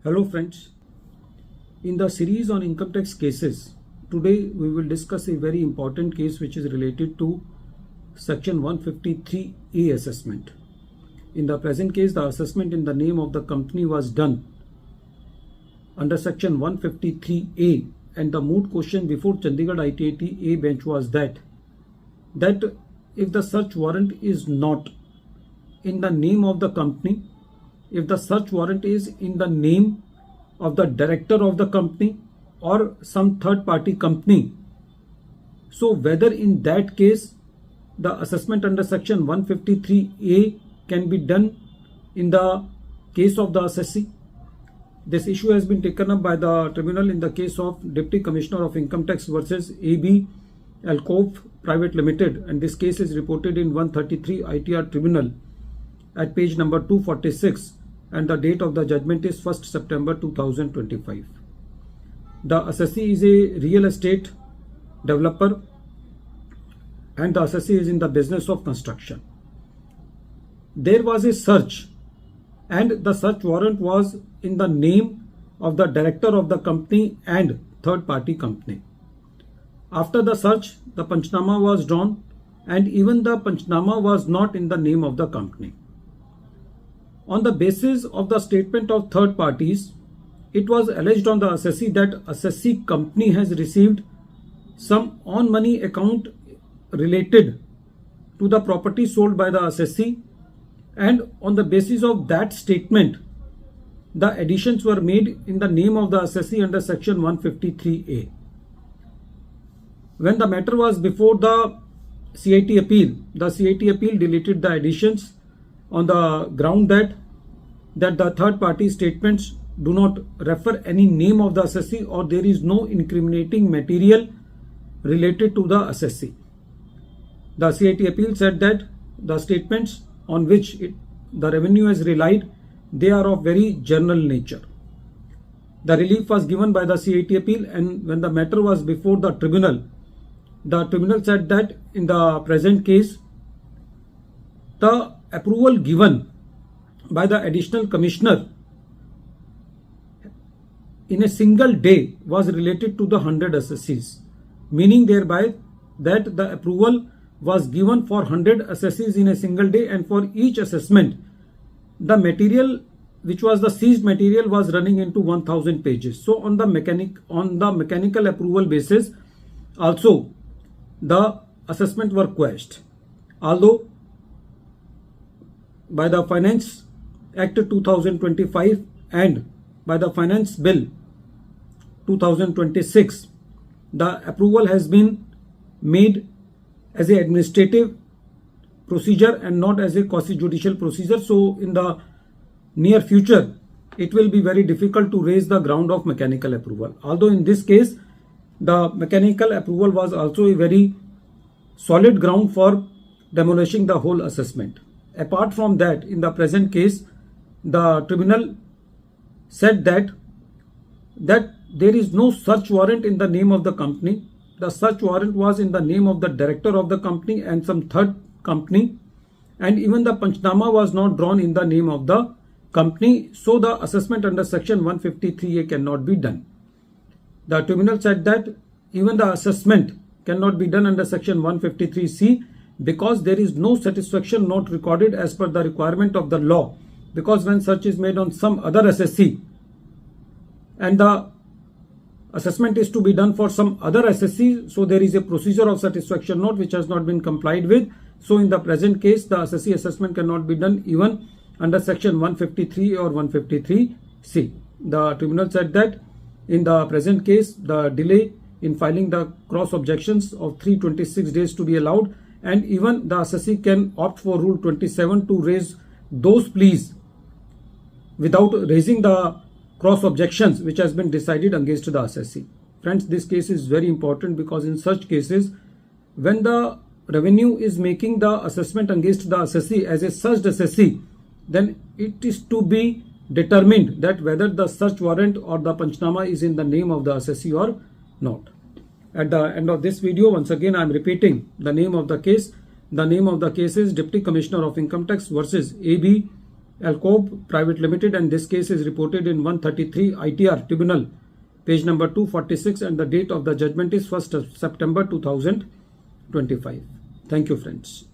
Hello friends, in the series on income tax cases, today we will discuss a very important case which is related to section 153A assessment. In the present case, the assessment in the name of the company was done under section 153A, and the moot question before Chandigarh ITAT A bench was that if the search warrant is not in the name of the company, if the search warrant is in the name of the director of the company or some third party company, so whether in that case the assessment under section 153A can be done in the case of the assessee. This issue has been taken up by the tribunal in the case of Deputy Commissioner of Income Tax versus AB Alcove Private Limited, and this case is reported in 133 ITR Tribunal at page number 246, and the date of the judgment is 1st September 2025. The assessee is a real estate developer and the assessee is in the business of construction. There was a search and the search warrant was in the name of the director of the company and third party company. After the search, the Panchnama was drawn and even the Panchnama was not in the name of the company. On the basis of the statement of third parties, it was alleged on the assessee that assessee company has received some on money account related to the property sold by the assessee, and on the basis of that statement, the additions were made in the name of the assessee under section 153A. When the matter was before the CIT appeal, the CIT appeal deleted the additions on the ground that the third party statements do not refer any name of the assessee or there is no incriminating material related to the assessee. The CIT appeal said that the statements on which the revenue has relied, they are of very general nature. The relief was given by the CIT appeal, and when the matter was before the tribunal said that in the present case, the approval given by the additional commissioner in a single day was related to the 100 assessees, meaning thereby that the approval was given for 100 assessees in a single day, and for each assessment the material which was the seized material was running into 1000 pages. So on the mechanical approval basis also the assessment were quashed, although by the Finance Act 2025 and by the Finance Bill 2026, the approval has been made as an administrative procedure and not as a quasi-judicial procedure. So in the near future, it will be very difficult to raise the ground of mechanical approval. Although in this case, the mechanical approval was also a very solid ground for demolishing the whole assessment. Apart from that, in the present case, the tribunal said that there is no search warrant in the name of the company. The search warrant was in the name of the director of the company and some third company, and even the Panchnama was not drawn in the name of the company, so the assessment under section 153A cannot be done. The tribunal said that even the assessment cannot be done under section 153C because there is no satisfaction note recorded as per the requirement of the law, because when search is made on some other assessee and the assessment is to be done for some other assessee, so there is a procedure of satisfaction note which has not been complied with. So in the present case, the assessee assessment cannot be done even under section 153 or 153C. The tribunal said that in the present case, the delay in filing the cross objections of 326 days to be allowed, and even the assessee can opt for rule 27 to raise those pleas without raising the cross objections which has been decided against the assessee. Friends, this case is very important because in such cases, when the revenue is making the assessment against the assessee as a searched assessee, then it is to be determined that whether the search warrant or the Panchnama is in the name of the assessee or not. At the end of this video, once again I am repeating the name of the case. The name of the case is Deputy Commissioner of Income Tax versus AB Alcob Private Limited, and this case is reported in 133 ITR Tribunal, page number 246, and the date of the judgment is 1st September 2025. Thank you, friends.